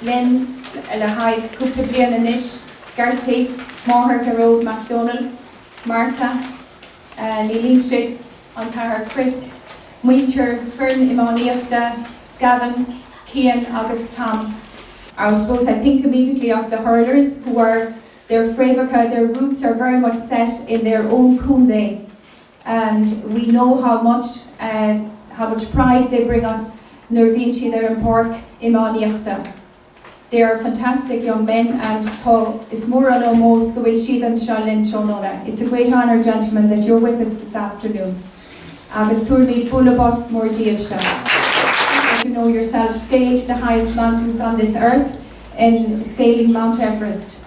Len le haid cúpla bliana inis, Gertie, Máthar Garrod MacDonald, Martha, ní líonn an Tahar Chris, Muintir Fern Imáníochta, Gavin, Cian agus Tom. I suppose I think immediately of the hurlers who are their fréamhacha, their roots are very much set in their own Condon, and we know how much pride they bring us. Nuair bhíonn siad ar an park Imáníochta. They are fantastic young men, and is more an almost go bhfuil siad an Cill Lynch ónóra. It's a great honour, gentlemen, that you're with us this afternoon. Agus tuairmid bullabos mór díobh. You know yourself, scaled the highest mountains on this earth in scaling Mount Everest.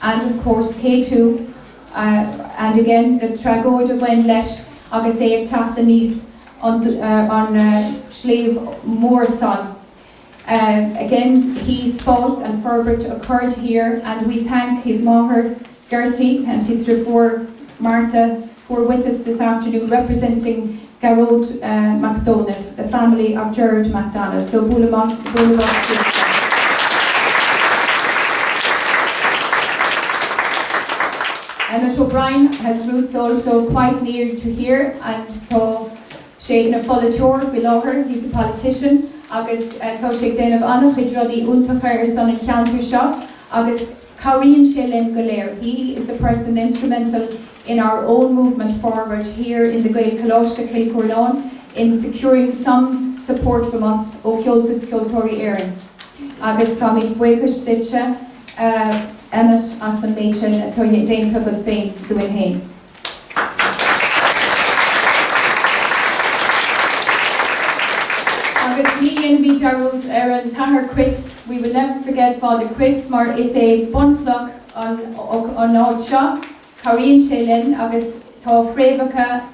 And of course K2, and again the Tragóid a bhain leis agus é ag teach the níos on Sléomh mór son. Again, his spouse and Ferbert occurred here, and we thank his mother Gertie and his four Martha, who are with us this afternoon representing Garrod MacDonald, the family of Gerard MacDonald. So Bullamos. Emmett O'Brien has roots also quite near to here, and so Shane Fullator below her, he's a politician. Agus Toshik Denov Anach Hidrodi Untachar son and Counter Shop, Agus Karin Shelen Galer. He is the person instrumental in our own movement forward here in the Gaelchola iste Cill in securing some support from us, O Ceoltas Ceoltóirí Éireann. Agus Kamid Buekas Ditcha, Emmett Asan Machen, Toye Dane Cugad Fain, Duin Hain. We Darud Aaron Tahar Chris, we will never forget Father Chris, mar is a bunclock on Old Shaw, Karin Shelen, agus Tá Fréamhacha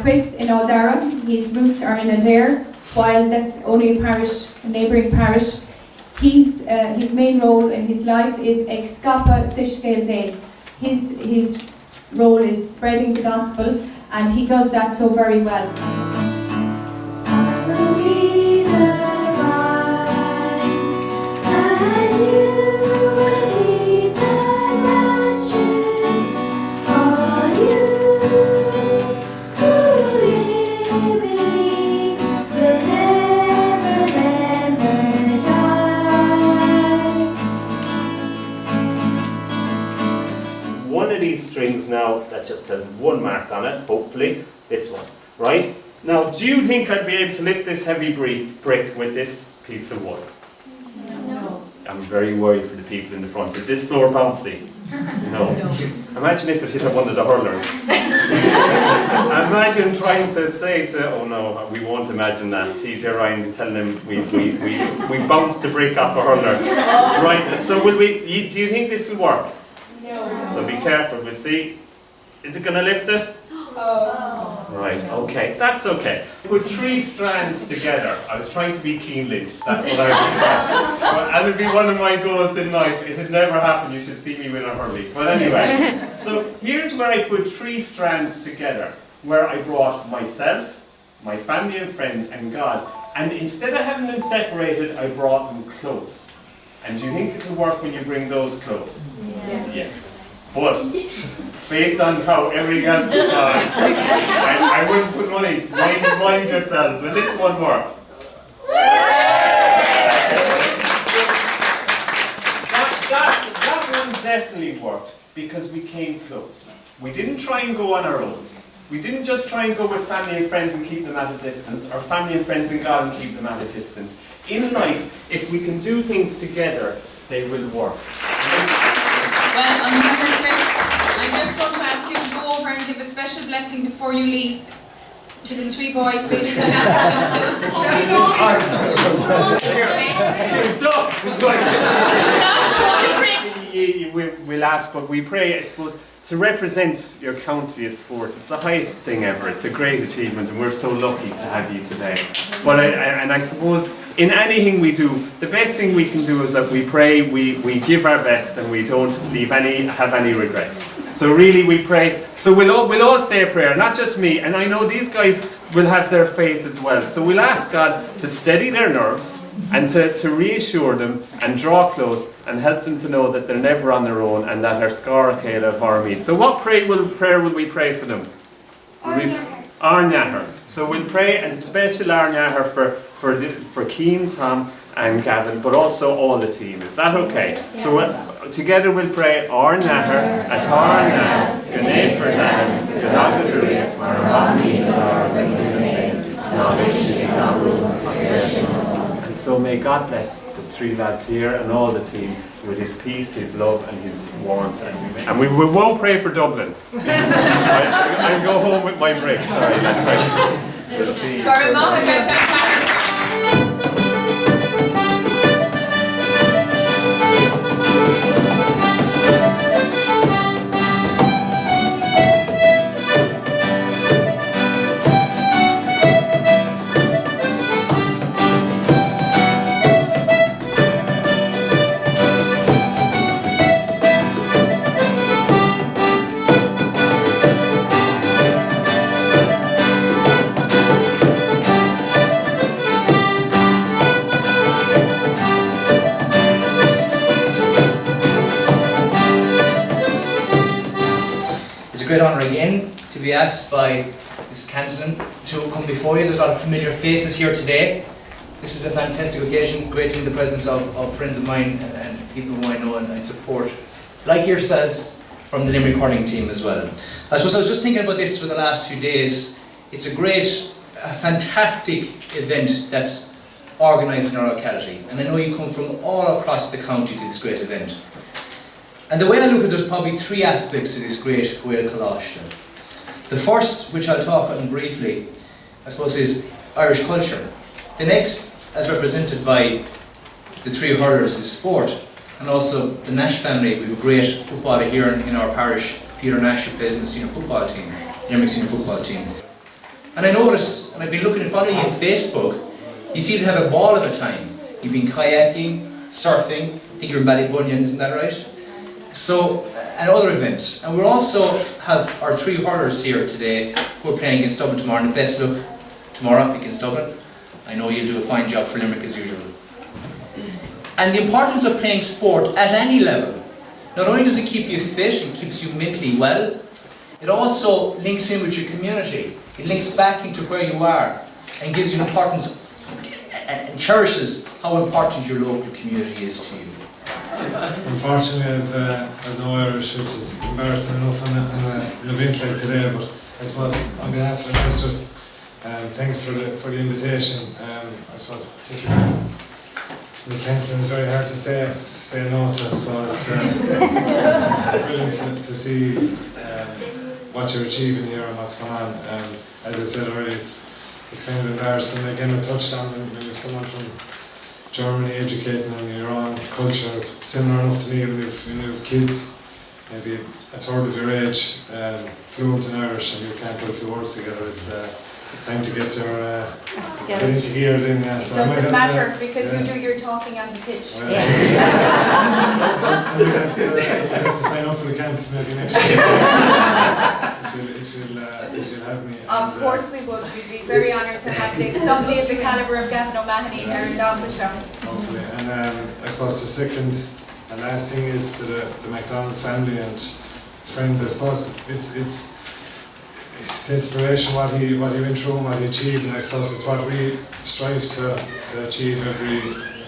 Chris in Aldara. His roots are in Adair, while that's only a parish, a neighbouring parish. his main role in his life is ag scapa iste Cill. His role is spreading the gospel, and he does that so very well. Strings now that just has one mark on it, hopefully this one, right? Now, do you think I'd be able to lift this heavy brick with this piece of wood? No. I'm very worried for the people in the front. Is this floor bouncy? No. Imagine if it hit one of the hurlers. Imagine trying to say to, oh no, we won't imagine that. TJ Ryan telling him we bounced the brick off a hurler. Right, so do you think this will work? So be careful, we'll see. Is it going to lift it? Oh. Right, okay, that's okay. Put 3 strands together. I was trying to be Cian Lynch, that's what I was trying. Well, that'll be one of my goals in life. It had never happened, you should see me win a hurley. But anyway, so here's where I put 3 strands together, where I brought myself, my family and friends, and God. And instead of having them separated, I brought them close. And do you think it will work when you bring those close? Yes. But based on how everybody else is going, I wouldn't put money. Mind yourselves. Will this one work? That one definitely worked because we came close. We didn't try and go on our own. We didn't just try and go with family and friends and keep them at a distance, or family and friends and God and keep them at a distance. In life, if we can do things together, they will work. Well, on behalf of Chris, I'm just going to ask you to go over and give a special blessing before you leave to the 3 boys. Maybe the chance We'll ask, but we pray, I suppose, to represent your county of sport. It's the highest thing ever. It's a great achievement, and we're so lucky to have you today. But I suppose in anything we do, the best thing we can do is that we pray, we give our best, and we don't have any regrets. So really, we pray. So we'll all say a prayer, not just me. And I know these guys will have their faith as well. So we'll ask God to steady their nerves and to reassure them and draw close and help them to know that they're never on their own and that our Gaelchola Varmid. So what prayer will we pray for them? Arnahar. So we'll pray, and special Arnahar for Cian, Tom and Gavin, but also all the team. Is that okay? So together we'll pray Arnahar, Atarnahar, Ganeferdan, Gadagaduria, Marami, and so may God bless the 3 lads here and all the team with his peace, his love and his warmth. And we won't pray for Dublin. I'll go home with my brick. Sorry, we'll see you. Great honour again to be asked by Ms. Canton to come before you. There's a lot of familiar faces here today. This is a fantastic occasion, great to be in the presence of friends of mine and people who I know and I support, like yourselves, from the Limerick Hurling team as well. I suppose I was just thinking about this for the last few days. It's a fantastic event that's organised in our locality, and I know you come from all across the county to this great event. And the way I look at it, there's probably 3 aspects to this great Gaelchola iste. The first, which I'll talk on briefly, I suppose, is Irish culture. The next, as represented by the 3 hurlers, is sport. And also the Nash family. We have a great footballer here in our parish, Peter Nash, who plays in the senior football team, the Limerick senior football team. And I noticed, and I've been looking in front of you on Facebook, you seem to have a ball of a time. You've been kayaking, surfing, I think you're in Ballybunion, isn't that right? So, and other events. And we also have our 3 hurlers here today who are playing against Dublin tomorrow, and the best luck tomorrow against Dublin. I know you'll do a fine job for Limerick as usual. And the importance of playing sport at any level. Not only does it keep you fit and keeps you mentally well, it also links in with your community. It links back into where you are and gives you importance and cherishes how important your local community is to you. Unfortunately, I've no Irish, which is embarrassing enough in an event like today, but I suppose on behalf of the night, just thanks for the invitation. I suppose particularly the Kenton is very hard to say no to, so it's brilliant to see what you're achieving here and what's going on. As I said already, it's kind of embarrassing. Again, I touched on when you're someone from Germany educating on your own culture. It's similar enough to me when you have kids, maybe a third of your age, fluent in Irish, and you can't put a few words together. It's time to get into gear then. So it doesn't matter because you do your talking on the pitch. Well, we'd have to sign up for the camp maybe next year. if you'll have me. Of course we would. We'd be very honoured to have somebody of the calibre of Gavin O'Mahony here in Douglas. Hopefully. And I suppose the second and last thing is to the MacDonald family and friends. I suppose it's inspiration what he went through and what he achieved, and I suppose it's what we strive to achieve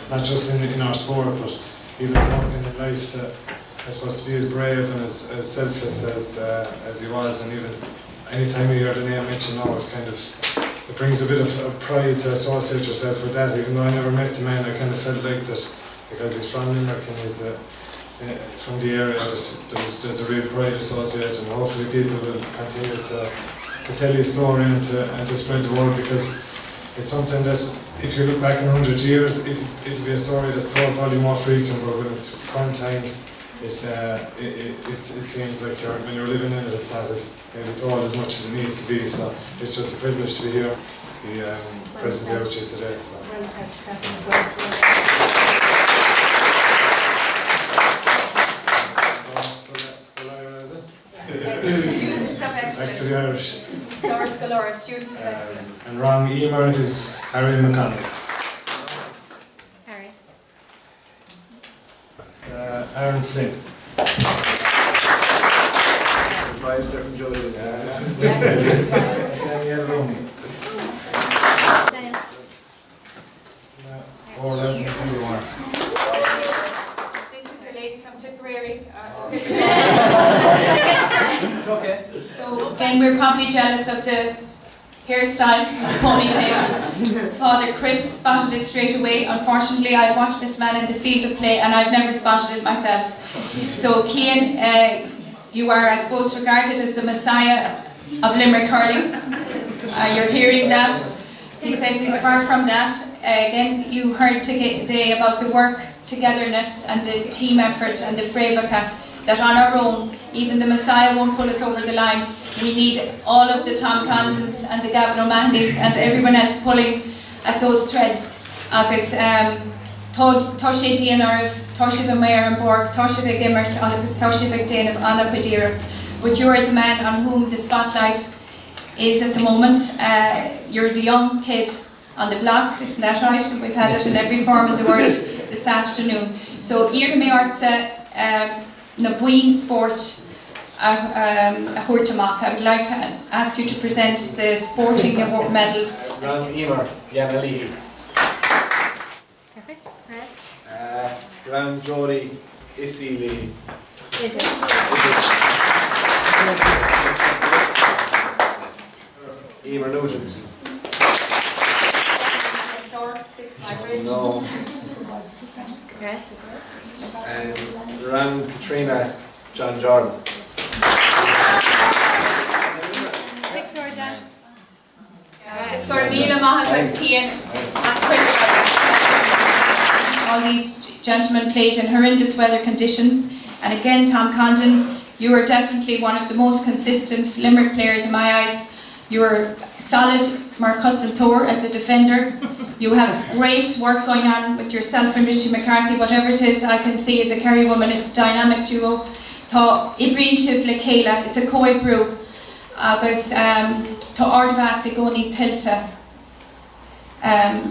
not just in our sport, but even in life, to I suppose to be as brave and as selfless as he was. And even any time you hear the name mentioned now, it brings a bit of pride to associate yourself with that. Even though I never met the man, I kind of felt like that because he's from Limerick and he's from the area, there's a real pride associated, and hopefully people will continue to tell his story and to spread the word, because it's something that if you look back in 100 years, it'll be a story that's told probably more frequent, but when it's current times, it seems like when you're living in it, it's not maybe told as much as it needs to be. So it's just a privilege to be here, to be present here with you today. So. Students of excellence. Back to the Irish. Scholars, students of excellence. And wrong Emer is Harry McConnell. Harry. Aaron Flynn. Surprised from Jody. Danielle Rooney. Or let's do one. This is a lady from Tipperary. It's okay. So again, we're probably jealous of the hairstyle, ponytail. Father Chris spotted it straight away. Unfortunately, I've watched this man in the field of play and I've never spotted it myself. So Cian, you are, I suppose, regarded as the Messiah of Limerick hurling. You're hearing that. He says he's far from that. Again, you heard today about the work, togetherness and the team effort and the fréamhacha, that on our own, even the Messiah won't pull us over the line. We need all of the Tom Condons and the Gavin O'Mahanys and everyone else pulling at those threads. Agus Toshi Dianarv, Toshi Mayor and Borg, Toshi Gimmert, agus Toshi Dane of Anna Padira. But you are the man on whom the spotlight is at the moment. You're the young kid on the block, isn't that right? We've had it in every form of the word this afternoon. So, Ir me artsa na buin sport a Hurtamach. I would like to ask you to present the sporting award medals. Wrong Emer, Yana Lee. Perfect. Press. Grand Jody iste Cill. Is it? Emer Nugent. No. Press. And Ram Katrina John Jordan. Victoria. Scormina Mahatma Cian. All these gentlemen played in horrendous weather conditions, and again, Tom Condon, you are definitely one of the most consistent Limerick players in my eyes. You're solid Marcus Thor as a defender. You have great work going on with yourself and Richie McCarthy. Whatever it is, I can see as a Kerry woman, it's a dynamic duo. Tá ibríonn le chéile, it's a co-brew. Agus tá ardvas I gcónaí tiltte.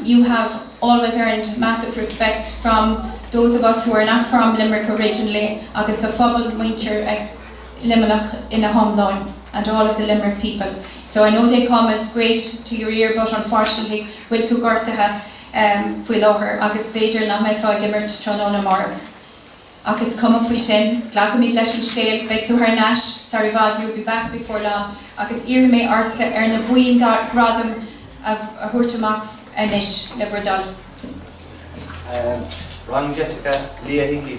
You have always earned massive respect from those of us who are not from Limerick originally, agus the phobal muintir Limerick in a homeline, and all of the Limerick people. So I know they come as great to your ear, but unfortunately, will tú gortatha fwy láthar, agus beidir nach mai fá gimmert tróna marg. Agus come up with sin, glagamid leis an scéal, beg tú haar nash, sorry vad, you'll be back before long. Agus ir me artsa na buin gradam of a hurtamach anish le bradal. Ron Jessica Leah Hickey.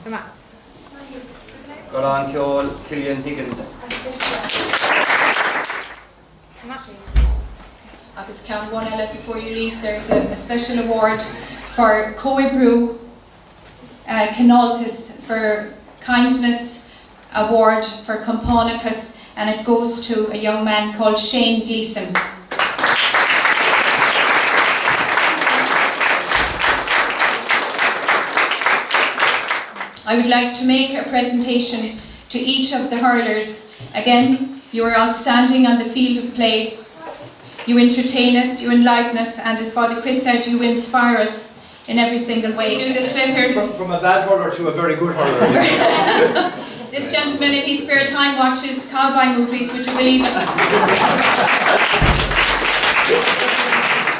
Come on. Goran Kjol Killian Higgins. Come on. Agus count one element before you leave. There's a special award for Coibrew Canaltis for kindness, award for Componicus, and it goes to a young man called Shane Gleeson. I would like to make a presentation to each of the hurlers. Again, you are outstanding on the field of play. You entertain us, you enlighten us, and as Father Chris said, you inspire us in every single way. You do the slither. From a bad hurler to a very good hurler. This gentleman, in his spare time, watches cowboy movies, would you believe it?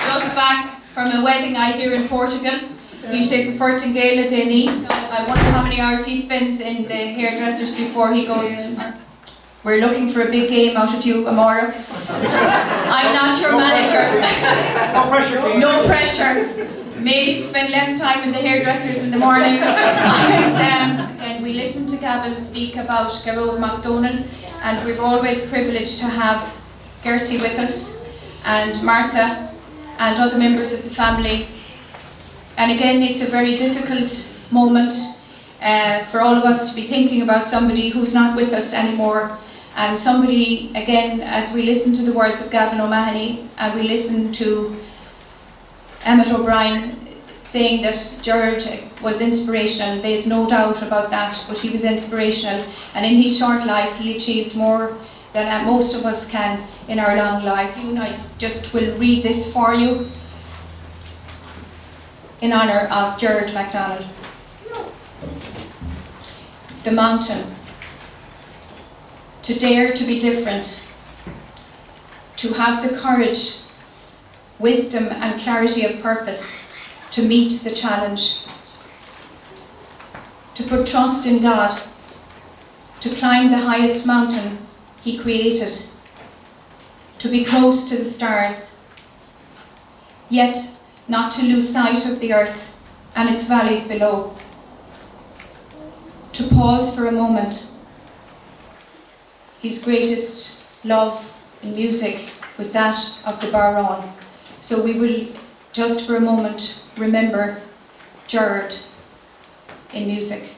Just back from a wedding I hear in Portugal. He says Gaelchola iste Cill. I wonder how many hours he spends in the hairdressers before he goes, we're looking for a big game out of you, Amora. I'm not your manager. No pressure, Keane. No pressure. Maybe spend less time in the hairdressers in the morning. And we listened to Gavin speak about Garrod MacDonald, and we're always privileged to have Gertie with us, and Martha, and other members of the family. And again, it's a very difficult moment for all of us to be thinking about somebody who's not with us anymore. And somebody, again, as we listen to the words of Gavin O'Mahony, and we listen to Emmett O'Brien saying that George was inspirational, there's no doubt about that, but he was inspirational. And in his short life, he achieved more than most of us can in our long lives. And I just will read this for you in honour of George MacDonald. The mountain. To dare to be different. To have the courage, wisdom and clarity of purpose to meet the challenge. To put trust in God. To climb the highest mountain He created. To be close to the stars. Yet not to lose sight of the earth and its valleys below. To pause for a moment. His greatest love in music was that of the Barón. So we will just for a moment remember Gerard in music.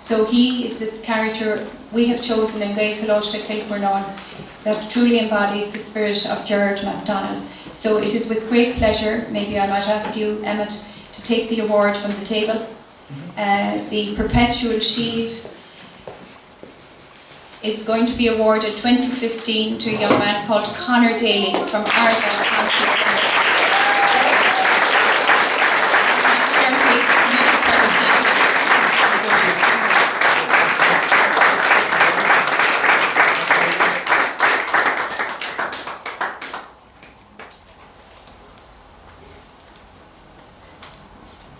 So he is the character we have chosen in Gaelchola iste Cill that truly embodies the spirit of Gerard MacDonald. So it is with great pleasure, maybe I might ask you, Emmett, to take the award from the table. The Perpetual Shield is going to be awarded 2015 to a young man called Conor Daly from Arda County.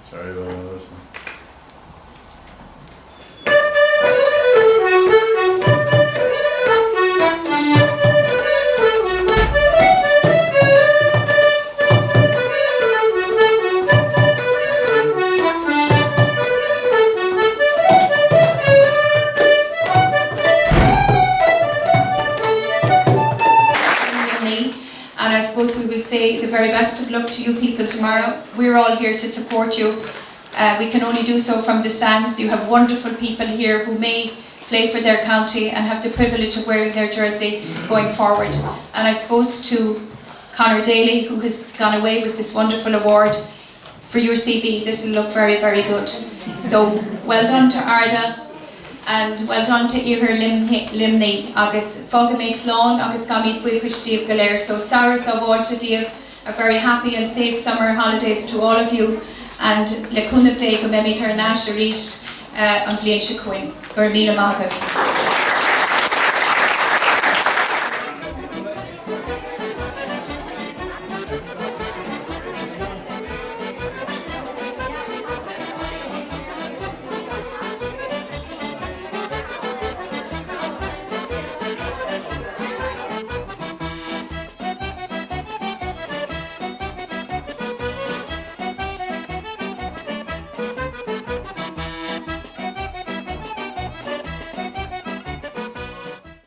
Sorry about that. And I suppose we will say the very best of luck to you people tomorrow. We're all here to support you. We can only do so from the stands. You have wonderful people here who may play for their county and have the privilege of wearing their jersey going forward. And I suppose to Conor Daly, who has gone away with this wonderful award, for your CV, this will look very, very good. So well done to Arda, and well done to Ihir Limni, agus Fogga me Sloan, agus Gamid Buikushdiev Galer. So Saras of Altadiev, a very happy and safe summer holidays to all of you, and Le Cunav Day Gomemitar Nash Arish on Blian Shaquin. Gurmila Magav.